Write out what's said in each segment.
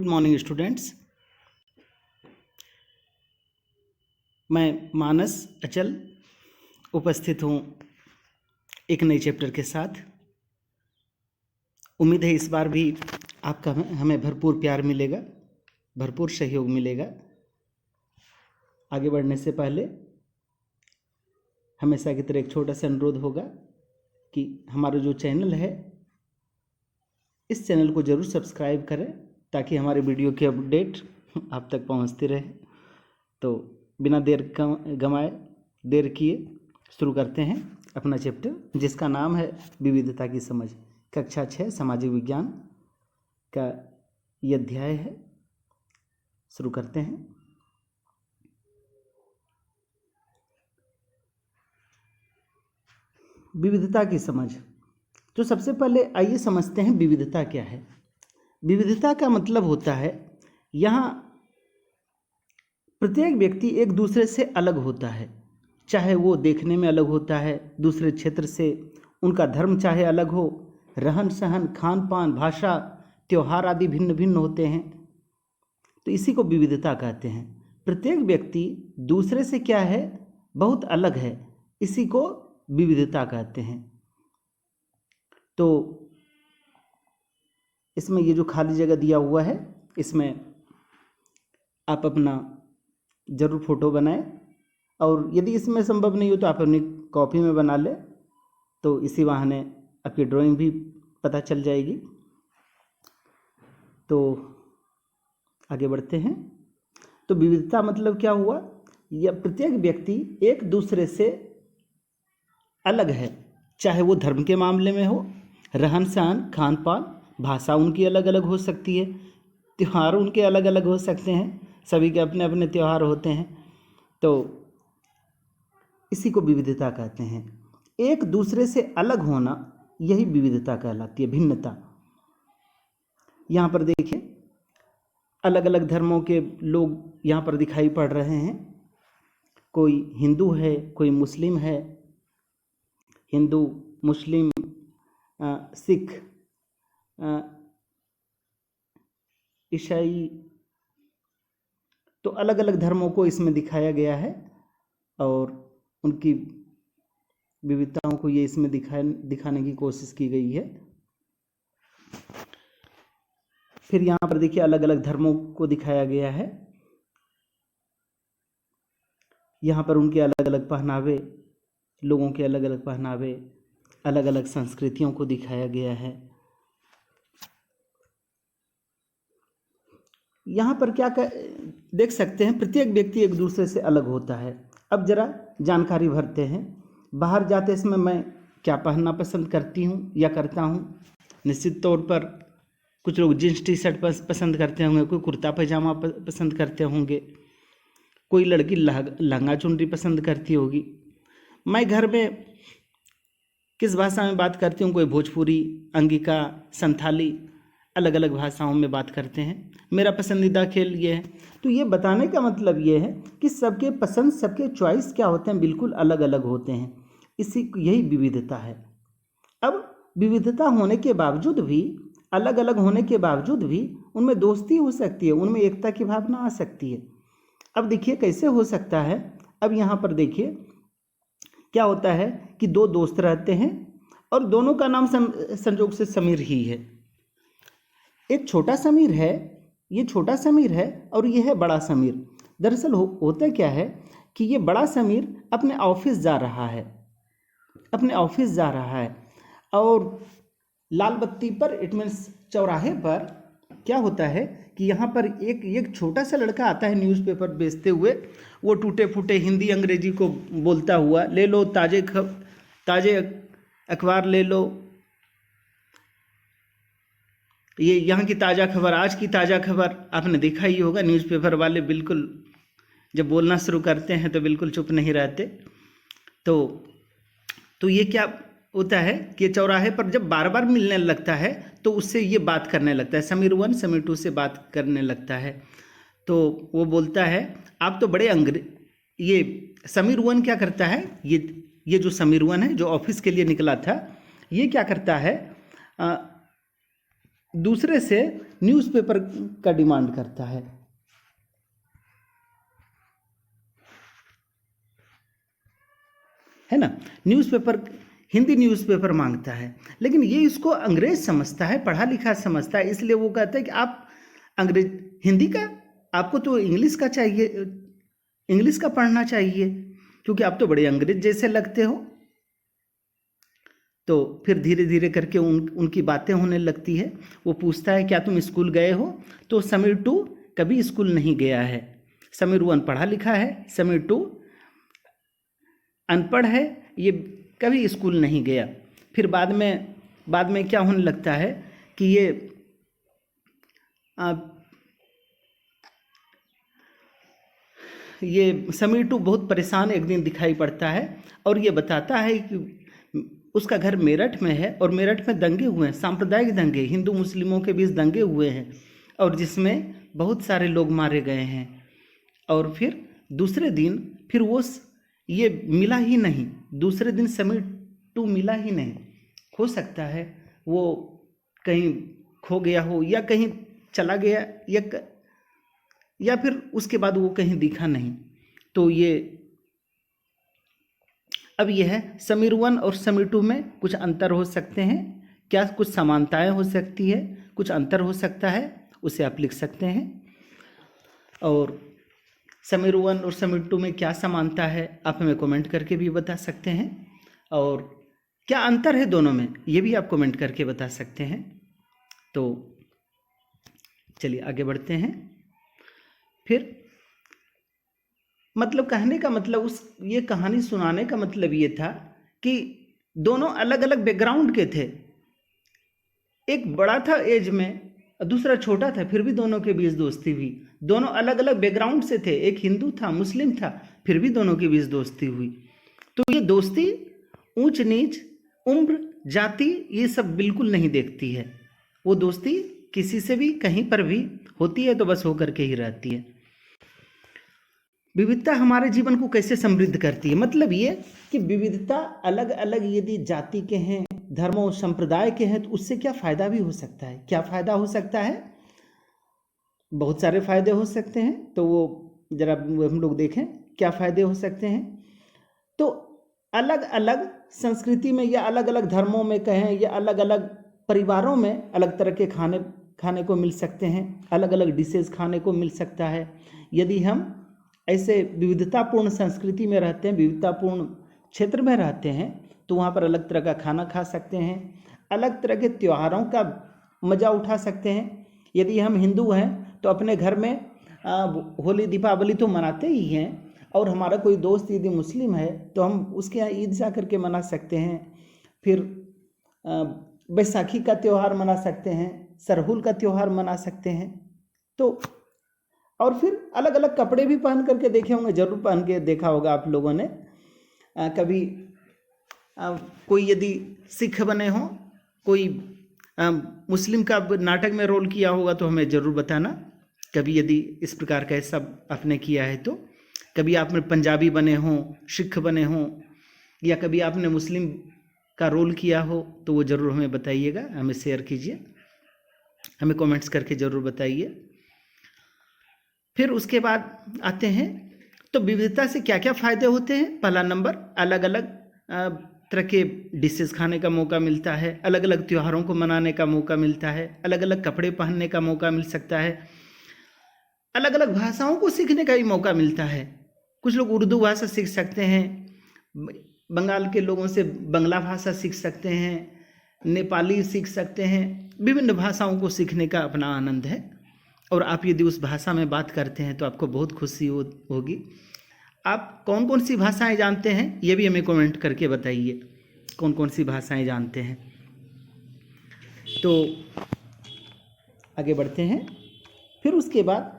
Good morning students. मैं मानस अचल उपस्थित हूँ एक नए चैप्टर के साथ। उम्मीद है इस बार भी आपका हमें भरपूर प्यार मिलेगा, भरपूर सहयोग मिलेगा। आगे बढ़ने से पहले हमेशा की तरह एक छोटा सा अनुरोध होगा कि हमारा जो चैनल है इस चैनल को ज़रूर सब्सक्राइब करें ताकि हमारे वीडियो की अपडेट आप तक पहुंचती रहे। तो बिना देर गंवाए देर किए शुरू करते हैं अपना चैप्टर, जिसका नाम है विविधता की समझ। कक्षा 6 सामाजिक विज्ञान का ये अध्याय है। शुरू करते हैं। विविधता की समझ। तो सबसे पहले आइए समझते हैं विविधता क्या है। विविधता का मतलब होता है यहाँ प्रत्येक व्यक्ति एक दूसरे से अलग होता है, चाहे वो देखने में अलग होता है दूसरे क्षेत्र से, उनका धर्म चाहे अलग हो, रहन सहन, खान पान, भाषा, त्यौहार आदि भिन्न भिन्न होते हैं। तो इसी को विविधता कहते हैं। प्रत्येक व्यक्ति दूसरे से क्या है, बहुत अलग है, इसी को विविधता कहते हैं। तो इसमें ये जो खाली जगह दिया हुआ है इसमें आप अपना ज़रूर फ़ोटो बनाएं, और यदि इसमें संभव नहीं हो तो आप अपनी कॉपी में बना लें, तो इसी बहाने आपकी ड्राइंग भी पता चल जाएगी। तो आगे बढ़ते हैं। तो विविधता मतलब क्या हुआ, यह प्रत्येक व्यक्ति एक दूसरे से अलग है, चाहे वो धर्म के मामले में हो, रहन सहन, खान पान, भाषा उनकी अलग अलग हो सकती है, त्यौहार उनके अलग अलग हो सकते हैं, सभी के अपने अपने त्यौहार होते हैं। तो इसी को विविधता कहते हैं। एक दूसरे से अलग होना यही विविधता कहलाती है, भिन्नता। यहाँ पर देखिए अलग अलग धर्मों के लोग यहाँ पर दिखाई पड़ रहे हैं। कोई हिंदू है, कोई मुस्लिम है, हिंदू, मुस्लिम, सिख, ईसाई, तो अलग अलग धर्मों को इसमें दिखाया गया है और उनकी विविधताओं को ये इसमें दिखाने की कोशिश की गई है। फिर यहाँ पर देखिए अलग अलग धर्मों को दिखाया गया है। यहाँ पर उनके अलग अलग पहनावे, लोगों के अलग अलग पहनावे, अलग अलग संस्कृतियों को दिखाया गया है। यहाँ पर क्या देख सकते हैं, प्रत्येक व्यक्ति एक दूसरे से अलग होता है। अब जरा जानकारी भरते हैं। बाहर जाते समय मैं क्या पहनना पसंद करती हूँ या करता हूँ। निश्चित तौर पर कुछ लोग जीन्स टी शर्ट पसंद करते होंगे, कोई कुर्ता पैजामा पसंद करते होंगे, कोई लड़की लहंगा चुनरी पसंद करती होगी। मैं घर में किस भाषा में बात करती हूँ, कोई भोजपुरी, अंगिका, संथाली, अलग अलग भाषाओं में बात करते हैं। मेरा पसंदीदा खेल ये है। तो ये बताने का मतलब ये है कि सबके पसंद, सबके चॉइस क्या होते हैं, बिल्कुल अलग अलग होते हैं। यही विविधता है। अब विविधता होने के बावजूद भी, अलग अलग होने के बावजूद भी उनमें दोस्ती हो सकती है, उनमें एकता की भावना आ सकती है। अब देखिए कैसे हो सकता है। अब यहाँ पर देखिए क्या होता है कि दो दोस्त रहते हैं और दोनों का नाम संयोग से समीर ही है। एक छोटा समीर है, ये छोटा समीर है, और ये है बड़ा समीर। दरअसल होता क्या है कि ये बड़ा समीर अपने ऑफिस जा रहा है, और लाल बत्ती पर, इट मीन्स चौराहे पर क्या होता है कि यहाँ पर एक छोटा सा लड़का आता है न्यूज़पेपर बेचते हुए। वो टूटे फूटे हिंदी अंग्रेजी को बोलता हुआ, ले लो ताजे अखबार ले लो, ये यहाँ की ताज़ा खबर, आज की ताज़ा खबर। आपने देखा ही होगा न्यूज़पेपर वाले बिल्कुल जब बोलना शुरू करते हैं तो बिल्कुल चुप नहीं रहते। तो ये क्या होता है कि चौराहे पर जब बार बार मिलने लगता है तो उससे ये बात करने लगता है, समीर 1 समीर 2 से बात करने लगता है। तो वो बोलता है आप तो बड़े ये समीर 1 क्या करता है, ये जो समीर 1 है जो ऑफिस के लिए निकला था, ये क्या करता है, दूसरे से न्यूज़पेपर का डिमांड करता है ना। न्यूज़पेपर, हिंदी न्यूज़पेपर मांगता है, लेकिन ये इसको अंग्रेज समझता है, पढ़ा लिखा समझता है, इसलिए वो कहता है कि आप अंग्रेज, हिंदी का, आपको तो इंग्लिश का चाहिए, इंग्लिश का पढ़ना चाहिए, क्योंकि आप तो बड़े अंग्रेज जैसे लगते हो। तो फिर धीरे धीरे करके उनकी बातें होने लगती है। वो पूछता है क्या तुम स्कूल गए हो, तो समीर टू कभी स्कूल नहीं गया है। समीर वन पढ़ा लिखा है, समीर टू अनपढ़ है, ये कभी स्कूल नहीं गया। फिर बाद में क्या होने लगता है कि ये समीर टू बहुत परेशान एक दिन दिखाई पड़ता है और ये बताता है कि उसका घर मेरठ में है और मेरठ में दंगे हुए हैं, सांप्रदायिक दंगे, हिंदू मुस्लिमों के बीच दंगे हुए हैं और जिसमें बहुत सारे लोग मारे गए हैं। और फिर दूसरे दिन फिर वो ये मिला ही नहीं, दूसरे दिन समीर टू मिला ही नहीं। हो सकता है वो कहीं खो गया हो या कहीं चला गया या फिर उसके बाद वो कहीं दिखा नहीं। तो ये अब यह है समीर वन और समीर टू में कुछ अंतर हो सकते हैं क्या, कुछ समानताएं हो सकती है, कुछ अंतर हो सकता है, उसे आप लिख सकते हैं। और समीर वन और समीर टू में क्या समानता है आप हमें कमेंट करके भी बता सकते हैं, और क्या अंतर है दोनों में ये भी आप कमेंट करके बता सकते हैं। तो चलिए आगे बढ़ते हैं। फिर मतलब कहने का मतलब ये कहानी सुनाने का मतलब ये था कि दोनों अलग अलग बैकग्राउंड के थे, एक बड़ा था एज में, दूसरा छोटा था, फिर भी दोनों के बीच दोस्ती हुई। दोनों अलग अलग बैकग्राउंड से थे, एक हिंदू था, मुस्लिम था, फिर भी दोनों के बीच दोस्ती हुई। तो ये दोस्ती ऊंच नीच, उम्र, जाति ये सब बिल्कुल नहीं देखती है। वो दोस्ती किसी से भी कहीं पर भी होती है तो बस होकर के ही रहती है। विविधता हमारे जीवन को कैसे समृद्ध करती है, मतलब ये कि विविधता अलग अलग यदि जाति के हैं, धर्मों संप्रदाय के हैं, तो उससे क्या फायदा भी हो सकता है। क्या फायदा हो सकता है, बहुत सारे फायदे हो सकते हैं। तो वो जरा हम लोग देखें क्या फायदे हो सकते हैं। तो अलग अलग संस्कृति में या अलग अलग धर्मों में कहें या अलग अलग परिवारों में अलग तरह के खाने को मिल सकते हैं, अलग अलग डिशेज खाने को मिल सकता है। यदि हम ऐसे विविधतापूर्ण संस्कृति में रहते हैं, विविधतापूर्ण क्षेत्र में रहते हैं, तो वहाँ पर अलग तरह का खाना खा सकते हैं, अलग तरह के त्योहारों का मज़ा उठा सकते हैं। यदि हम हिंदू हैं तो अपने घर में होली दीपावली तो मनाते ही हैं, और हमारा कोई दोस्त यदि मुस्लिम है तो हम उसके यहाँ ईद जा करके मना सकते हैं। फिर बैसाखी का त्यौहार मना सकते हैं, सरहुल का त्यौहार मना सकते हैं। तो और फिर अलग अलग कपड़े भी पहन करके देखे होंगे, जरूर पहन के देखा होगा आप लोगों ने। कभी कोई यदि सिख बने हो, कोई मुस्लिम का नाटक में रोल किया होगा तो हमें ज़रूर बताना। कभी यदि इस प्रकार का सब आपने किया है तो, कभी आपने पंजाबी बने हों, सिख बने हों, या कभी आपने मुस्लिम का रोल किया हो तो वो ज़रूर हमें बताइएगा, हमें शेयर कीजिए, हमें कमेंट्स करके ज़रूर बताइए। फिर उसके बाद आते हैं तो विविधता से क्या क्या फ़ायदे होते हैं। पहला नंबर, अलग अलग तरह के डिशेस खाने का मौका मिलता है, अलग अलग त्योहारों को मनाने का मौका मिलता है, अलग अलग कपड़े पहनने का मौका मिल सकता है, अलग अलग भाषाओं को सीखने का भी मौका मिलता है। कुछ लोग उर्दू भाषा सीख सकते हैं, बंगाल के लोगों से बंगला भाषा सीख सकते हैं, नेपाली सीख सकते हैं। विभिन्न भाषाओं को सीखने का अपना आनंद है, और आप यदि उस भाषा में बात करते हैं तो आपको बहुत खुशी होगी। आप कौन कौन सी भाषाएं जानते हैं ये भी हमें कमेंट करके बताइए, कौन कौन सी भाषाएं जानते हैं। तो आगे बढ़ते हैं। फिर उसके बाद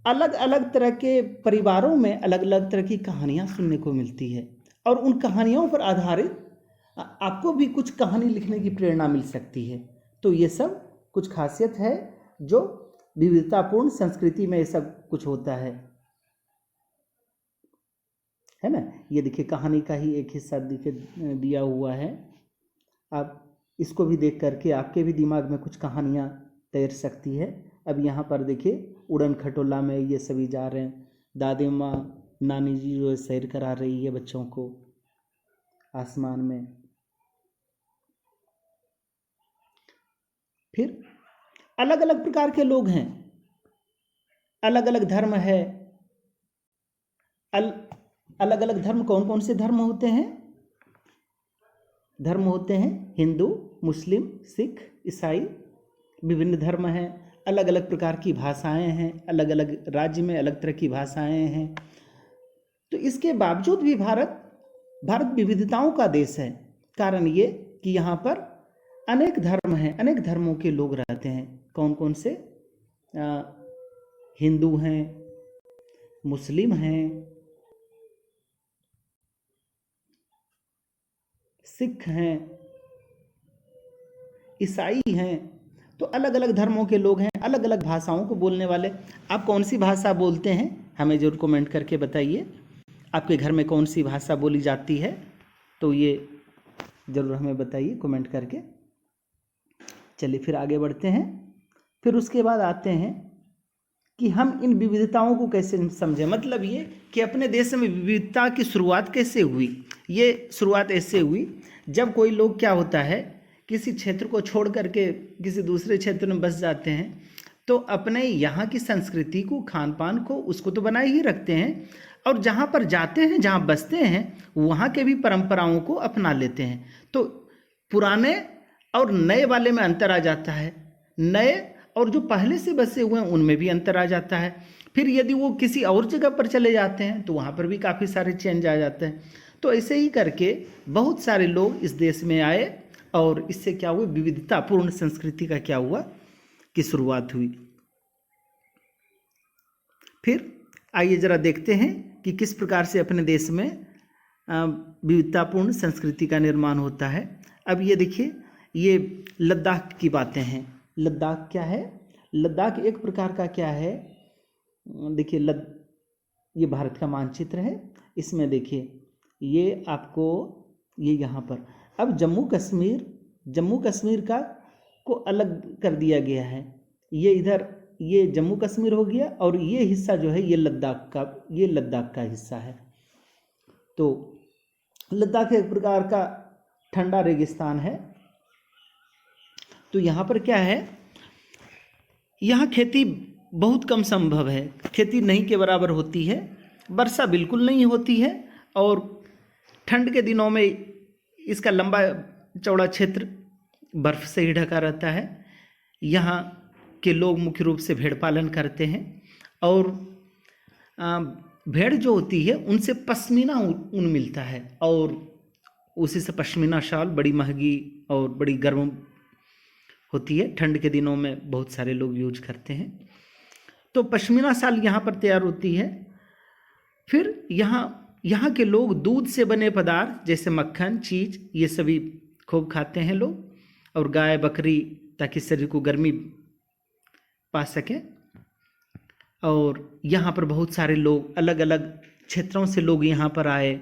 अलग अलग तरह के परिवारों में अलग अलग तरह की कहानियाँ सुनने को मिलती है, और उन कहानियों पर आधारित आपको भी कुछ कहानी लिखने की प्रेरणा मिल सकती है। तो ये सब कुछ खासियत है जो विविधतापूर्ण संस्कृति में ये सब कुछ होता है ना। ये देखिए कहानी का ही एक हिस्सा दिया हुआ है, आप इसको भी देख करके आपके भी दिमाग में कुछ कहानियाँ तैर सकती है। अब यहाँ पर देखिए उड़न खटोला में ये सभी जा रहे हैं, दादी माँ नानी जी जो है सैर करा रही है बच्चों को आसमान में। फिर अलग अलग प्रकार के लोग हैं, अलग अलग धर्म है। अलग अलग धर्म कौन कौन से धर्म होते हैं? धर्म होते हैं हिंदू, मुस्लिम, सिख, ईसाई, विभिन्न धर्म हैं। अलग अलग प्रकार की भाषाएं हैं, अलग अलग राज्य में अलग तरह की भाषाएं हैं। तो इसके बावजूद भी भारत विविधताओं का देश है। कारण ये कि यहाँ पर अनेक धर्म हैं, अनेक धर्मों के लोग रहते हैं। कौन कौन से? हिंदू हैं, मुस्लिम हैं, सिख हैं, ईसाई हैं। तो अलग अलग धर्मों के लोग हैं, अलग अलग भाषाओं को बोलने वाले। आप कौन सी भाषा बोलते हैं हमें जरूर कमेंट करके बताइए। आपके घर में कौन सी भाषा बोली जाती है तो ये ज़रूर हमें बताइए कमेंट करके। चलिए फिर आगे बढ़ते हैं। फिर उसके बाद आते हैं कि हम इन विविधताओं को कैसे समझें। मतलब ये कि अपने देश में विविधता की शुरुआत कैसे हुई। ये शुरुआत ऐसे हुई जब कोई लोग क्या होता है किसी क्षेत्र को छोड़ करके किसी दूसरे क्षेत्र में बस जाते हैं, तो अपने यहाँ की संस्कृति को, खान पान को, उसको तो बनाए ही रखते हैं, और जहाँ पर जाते हैं, जहाँ बसते हैं, वहाँ के भी परंपराओं को अपना लेते हैं। तो पुराने और नए वाले में अंतर आ जाता है, नए और जो पहले से बसे हुए हैं उनमें भी अंतर आ जाता है। फिर यदि वो किसी और जगह पर चले जाते हैं तो वहाँ पर भी काफ़ी सारे चेंज आ जाते हैं। तो ऐसे ही करके बहुत सारे लोग इस देश में आए और इससे क्या हुआ, विविधतापूर्ण संस्कृति का क्या हुआ कि शुरुआत हुई। फिर आइए जरा देखते हैं कि किस प्रकार से अपने देश में विविधतापूर्ण संस्कृति का निर्माण होता है। अब ये देखिए, ये लद्दाख की बातें हैं। लद्दाख क्या है? लद्दाख एक प्रकार का क्या है, देखिए ये भारत का मानचित्र है। इसमें देखिए ये आपको ये यहाँ पर अब जम्मू कश्मीर का को अलग कर दिया गया है। ये इधर ये जम्मू कश्मीर हो गया और ये हिस्सा जो है ये लद्दाख का हिस्सा है। तो लद्दाख एक प्रकार का ठंडा रेगिस्तान है। तो यहाँ पर क्या है, यहाँ खेती बहुत कम संभव है, खेती नहीं के बराबर होती है, वर्षा बिल्कुल नहीं होती है, और ठंड के दिनों में इसका लंबा चौड़ा क्षेत्र बर्फ़ से ही ढका रहता है। यहाँ के लोग मुख्य रूप से भेड़ पालन करते हैं, और भेड़ जो होती है उनसे पश्मीना ऊन मिलता है, और उसी से पश्मीना शाल बड़ी महंगी और बड़ी गर्म होती है। ठंड के दिनों में बहुत सारे लोग यूज करते हैं। तो पश्मीना शाल यहाँ पर तैयार होती है। फिर यहाँ के लोग दूध से बने पदार्थ जैसे मक्खन, चीज़, ये सभी खूब खाते हैं लोग, और गाय, बकरी, ताकि शरीर को गर्मी पा सकें। और यहाँ पर बहुत सारे लोग अलग अलग क्षेत्रों से लोग यहाँ पर आए।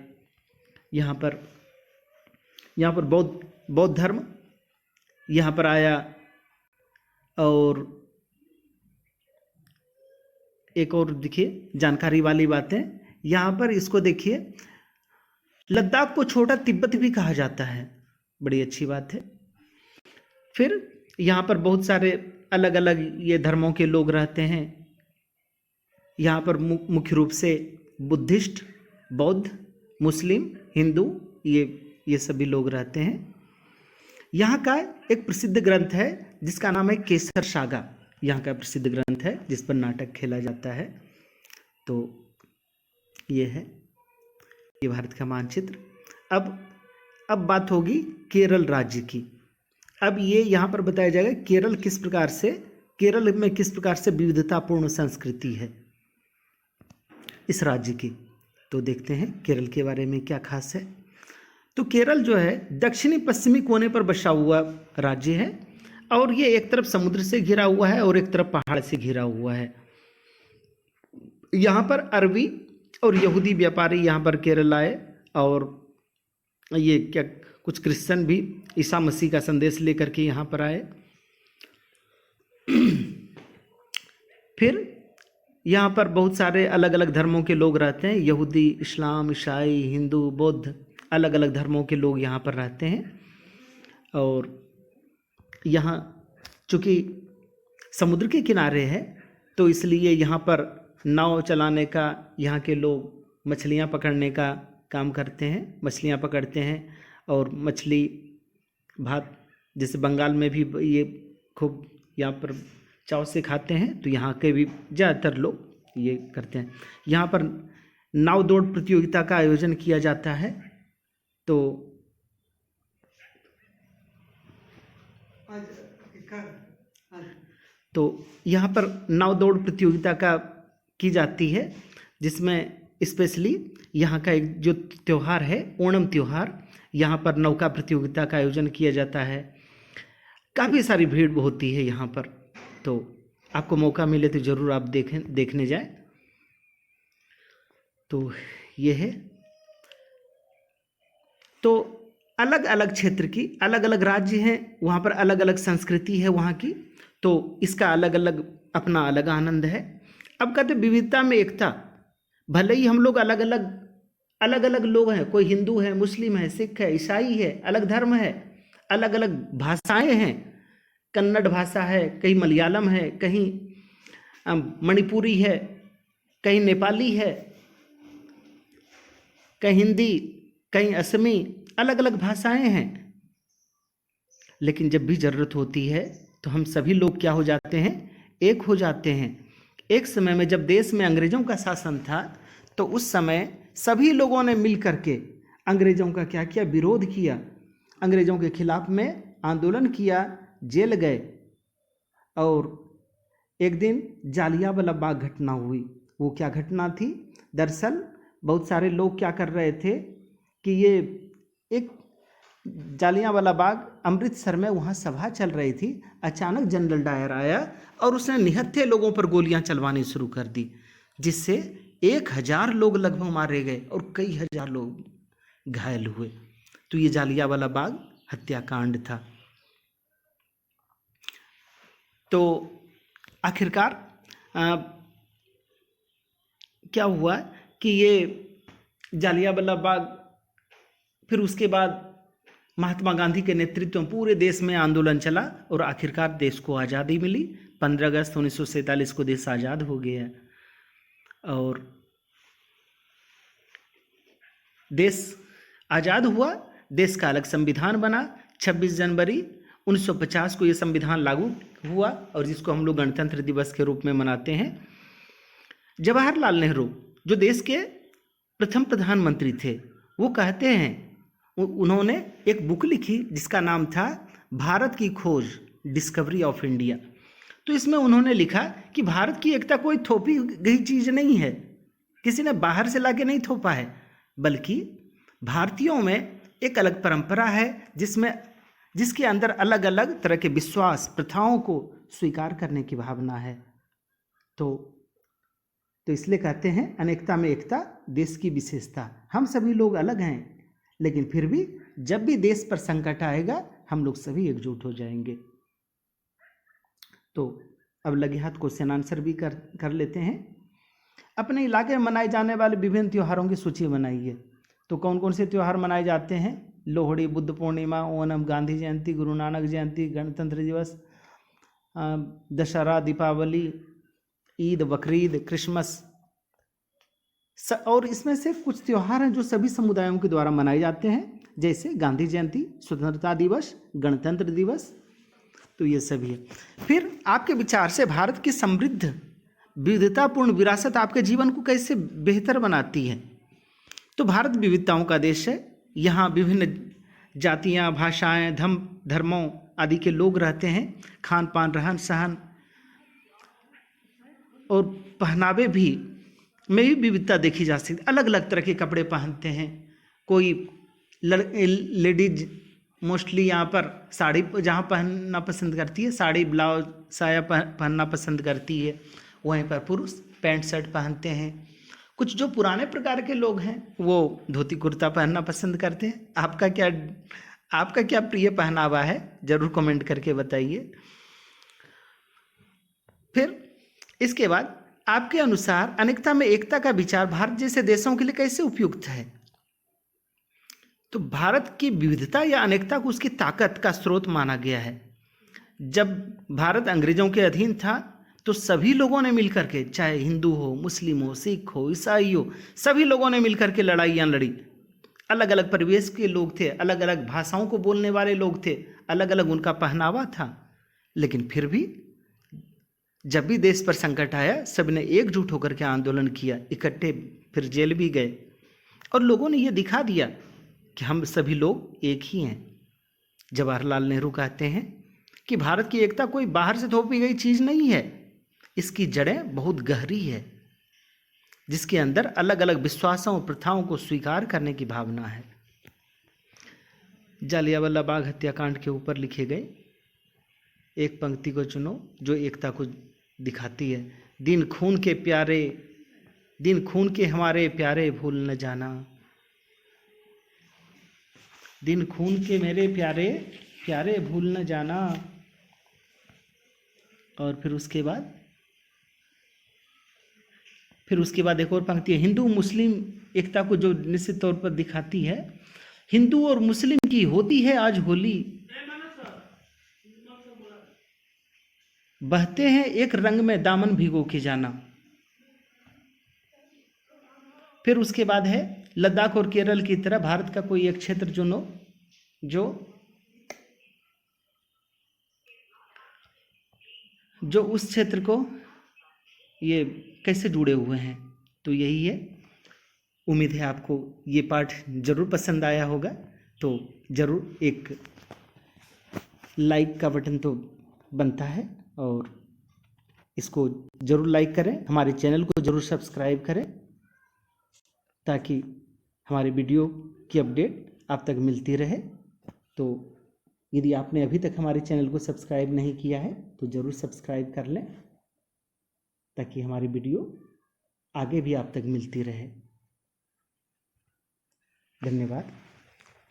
यहाँ पर बौद्ध धर्म यहाँ पर आया। और एक और देखिए जानकारी वाली बातें यहाँ पर, इसको देखिए, लद्दाख को छोटा तिब्बत भी कहा जाता है, बड़ी अच्छी बात है। फिर यहाँ पर बहुत सारे अलग अलग ये धर्मों के लोग रहते हैं। यहाँ पर मुख्य रूप से बुद्धिस्ट, बौद्ध, मुस्लिम, हिंदू, ये सभी लोग रहते हैं। यहाँ का एक प्रसिद्ध ग्रंथ है जिसका नाम है केसर सागा। यहाँ का प्रसिद्ध ग्रंथ है जिस पर नाटक खेला जाता है। तो ये है ये भारत का मानचित्र। अब बात होगी केरल राज्य की। अब ये यहाँ पर बताया जाएगा केरल में किस प्रकार से विविधतापूर्ण संस्कृति है इस राज्य की। तो देखते हैं केरल के बारे में क्या खास है। तो केरल जो है दक्षिणी पश्चिमी कोने पर बसा हुआ राज्य है, और ये एक तरफ समुद्र से घिरा हुआ है और एक तरफ पहाड़ से घिरा हुआ है। यहाँ पर अरबी और यहूदी व्यापारी यहाँ पर केरल आए, और ये क्या कुछ क्रिश्चियन भी ईसा मसीह का संदेश लेकर के यहाँ पर आए। फिर यहाँ पर बहुत सारे अलग अलग धर्मों के लोग रहते हैं, यहूदी, इस्लाम, ईसाई, हिंदू, बौद्ध, अलग अलग धर्मों के लोग यहाँ पर रहते हैं। और यहाँ चूँकि समुद्र के किनारे है तो इसलिए यहाँ पर नाव चलाने का, यहाँ के लोग मछलियाँ पकड़ने का काम करते हैं, मछलियाँ पकड़ते हैं और मछली भात, जैसे बंगाल में भी ये खूब यहाँ पर चाव से खाते हैं, तो यहाँ के भी ज़्यादातर लोग ये करते हैं। यहाँ पर नाव दौड़ प्रतियोगिता का आयोजन किया जाता है। तो यहाँ पर नाव दौड़ प्रतियोगिता का की जाती है, जिसमें स्पेशली यहाँ का एक जो त्यौहार है ओणम त्यौहार, यहाँ पर नौका प्रतियोगिता का आयोजन किया जाता है। काफ़ी सारी भीड़ होती है यहाँ पर, तो आपको मौका मिले तो ज़रूर आप देखने जाए। तो ये है। तो अलग अलग क्षेत्र की अलग अलग राज्य हैं, वहाँ पर अलग अलग संस्कृति है वहाँ की, तो इसका अलग अलग अपना अलग आनंद है। अब कहते विविधता में एकता, भले ही हम लोग अलग अलग लोग हैं, कोई हिंदू है, मुस्लिम है, सिख है, ईसाई है, अलग धर्म है, अलग अलग भाषाएं हैं, कन्नड़ भाषा है, कहीं मलयालम है, कहीं मणिपुरी है, कहीं नेपाली है, कहीं हिंदी, कहीं असमी, अलग अलग भाषाएं हैं। लेकिन जब भी ज़रूरत होती है तो हम सभी लोग क्या हो जाते हैं, एक हो जाते हैं। एक समय में जब देश में अंग्रेज़ों का शासन था तो उस समय सभी लोगों ने मिल करके अंग्रेज़ों का क्या किया, विरोध किया, अंग्रेज़ों के खिलाफ में आंदोलन किया, जेल गए। और एक दिन जालियांवाला बाग घटना हुई। वो क्या घटना थी, दरअसल बहुत सारे लोग क्या कर रहे थे कि ये एक जालियांवाला बाग अमृतसर में वहाँ सभा चल रही थी, अचानक जनरल डायर आया और उसने निहत्थे लोगों पर गोलियां चलवानी शुरू कर दी, जिससे 1000 लोग लगभग मारे गए और कई हजार लोग घायल हुए। तो ये जालियांवाला बाग हत्याकांड था। तो आखिरकार क्या हुआ कि ये जालियांवाला बाग, फिर उसके बाद महात्मा गांधी के नेतृत्व में पूरे देश में आंदोलन चला और आखिरकार देश को आज़ादी मिली। 15 अगस्त 1947 को देश आज़ाद हो गया। और देश आज़ाद हुआ, देश का अलग संविधान बना। 26 जनवरी 1950 को ये संविधान लागू हुआ और जिसको हम लोग गणतंत्र दिवस के रूप में मनाते हैं। जवाहरलाल नेहरू जो देश के प्रथम प्रधानमंत्री थे, वो कहते हैं, उन्होंने एक बुक लिखी जिसका नाम था भारत की खोज, डिस्कवरी ऑफ इंडिया। तो इसमें उन्होंने लिखा कि भारत की एकता कोई थोपी गई चीज़ नहीं है, किसी ने बाहर से लाके नहीं थोपा है, बल्कि भारतीयों में एक अलग परंपरा है जिसके अंदर अलग अलग तरह के विश्वास, प्रथाओं को स्वीकार करने की भावना है। तो इसलिए कहते हैं अनेकता में एकता, देश की विशेषता। हम सभी लोग अलग हैं, लेकिन फिर भी जब भी देश पर संकट आएगा हम लोग सभी एकजुट हो जाएंगे। तो अब लगे हाथ क्वेश्चन आंसर भी कर लेते हैं। अपने इलाके में मनाए जाने वाले विभिन्न त्योहारों की सूची बनाइए। तो कौन कौन से त्यौहार मनाए जाते हैं? लोहड़ी, बुद्ध पूर्णिमा, ओणम, गांधी जयंती, गुरु नानक जयंती, गणतंत्र दिवस, दशहरा, दीपावली, ईद, बकरीद, क्रिसमस। और इसमें से कुछ त्यौहार हैं जो सभी समुदायों के द्वारा मनाए जाते हैं, जैसे गांधी जयंती, स्वतंत्रता दिवस, गणतंत्र दिवस। तो ये सभी है। फिर आपके विचार से भारत की समृद्ध विविधतापूर्ण विरासत आपके जीवन को कैसे बेहतर बनाती है? तो भारत विविधताओं का देश है। यहाँ विभिन्न जातियाँ, भाषाएं, धर्मों आदि के लोग रहते हैं। खान पान, रहन सहन और पहनावे भी में भी विविधता देखी जा सकती है। अलग अलग तरह के कपड़े पहनते हैं। कोई लेडीज मोस्टली यहाँ पर साड़ी जहाँ पहनना पसंद करती है, साड़ी ब्लाउज साया पहनना पसंद करती है। वहीं पर पुरुष पैंट शर्ट पहनते हैं। कुछ जो पुराने प्रकार के लोग हैं वो धोती कुर्ता पहनना पसंद करते हैं। आपका क्या प्रिय पहनावा है, जरूर कमेंट करके बताइए। फिर इसके बाद आपके अनुसार अनेकता में एकता का विचार भारत जैसे देशों के लिए कैसे उपयुक्त है? तो भारत की विविधता या अनेकता को उसकी ताकत का स्रोत माना गया है। जब भारत अंग्रेजों के अधीन था तो सभी लोगों ने मिलकर के, चाहे हिंदू हो, मुस्लिम हो, सिख हो, ईसाई हो, सभी लोगों ने मिलकर के लड़ाइयाँ लड़ी। अलग अलग परिवेश के लोग थे, अलग अलग भाषाओं को बोलने वाले लोग थे, अलग अलग उनका पहनावा था, लेकिन फिर भी जब भी देश पर संकट आया सबने एकजुट होकर के आंदोलन किया, इकट्ठे फिर जेल भी गए और लोगों ने यह दिखा दिया कि हम सभी लोग एक ही हैं। जवाहरलाल नेहरू कहते हैं कि भारत की एकता कोई बाहर से थोपी गई चीज़ नहीं है, इसकी जड़ें बहुत गहरी है, जिसके अंदर अलग अलग विश्वासों और प्रथाओं को स्वीकार करने की भावना है। जालियांवाला बाग हत्याकांड के ऊपर लिखे गए एक पंक्ति को चुनो जो एकता को दिखाती है। दिन खून के प्यारे, दिन खून के हमारे प्यारे भूल न जाना, दिन खून के मेरे प्यारे प्यारे भूल न जाना। और फिर उसके बाद एक और पंक्ति है, हिंदू मुस्लिम एकता को जो निश्चित तौर पर दिखाती है। हिंदू और मुस्लिम की होती है आज होली, बहते हैं एक रंग में दामन भिगो के जाना। फिर उसके बाद है, लद्दाख और केरल की तरह भारत का कोई एक क्षेत्र चुनो जो उस क्षेत्र को ये कैसे जुड़े हुए हैं। तो यही है। उम्मीद है आपको ये पाठ जरूर पसंद आया होगा, तो जरूर एक लाइक का बटन तो बनता है और इसको जरूर लाइक करें, हमारे चैनल को जरूर सब्सक्राइब करें ताकि हमारे वीडियो की अपडेट आप तक मिलती रहे। तो यदि आपने अभी तक हमारे चैनल को सब्सक्राइब नहीं किया है तो ज़रूर सब्सक्राइब कर लें ताकि हमारी वीडियो आगे भी आप तक मिलती रहे। धन्यवाद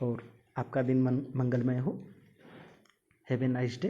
और आपका दिन मंगलमय हो। Have a nice day.